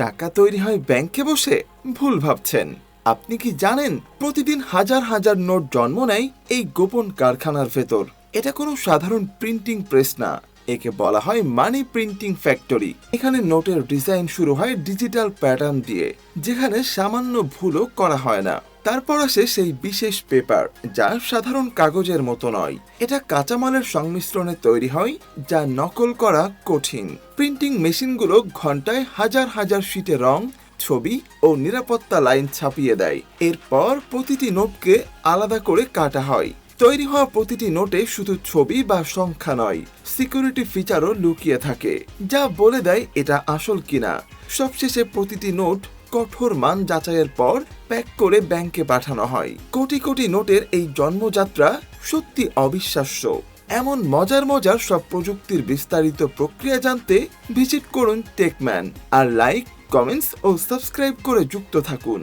টাকা তৈরি হয় ব্যাংকে বসে? ভুল ভাবছেন। আপনি কি জানেন প্রতিদিন হাজার হাজার নোট জন্ম নেয় এই গোপন কারখানার ভেতর? এটা কোনো সাধারণ প্রিন্টিং প্রেস না, একে বলা হয় মানি প্রিন্টিং ফ্যাক্টরি। এখানে নোটের ডিজাইন শুরু হয় ডিজিটাল প্যাটার্ন দিয়ে, যেখানে সামান্য ভুলও করা হয় না। তারপর আসে সেই বিশেষ পেপার, যা সাধারণ কাগজের মতো নয়। এটা কাঁচামালের সংমিশ্রণে তৈরি হয়, যা নকল করা কঠিন। প্রিন্টিং মেশিনগুলো ঘন্টায় হাজার হাজার শীটে রং, ছবি ও নিরাপত্তা লাইন ছাপিয়ে দেয়। এরপর প্রতিটি নোটকে আলাদা করে কাটা হয়। তৈরি হওয়া প্রতিটি নোটে শুধু ছবি বা সংখ্যা নয়, সিকিউরিটি ফিচারও লুকিয়ে থাকে, যা বলে দেয় এটা আসল কিনা। সবশেষে প্রতিটি নোট কঠোর মান যাচাইয়ের পর প্যাক করে ব্যাংকে পাঠানো হয়। কোটি কোটি নোটের এই জন্মযাত্রা সত্যি অবিশ্বাস্য। এমন মজার মজার সব প্রযুক্তির বিস্তারিত প্রক্রিয়া জানতে ভিজিট করুন টেকম্যান। আর লাইক, কমেন্টস ও সাবস্ক্রাইব করে যুক্ত থাকুন।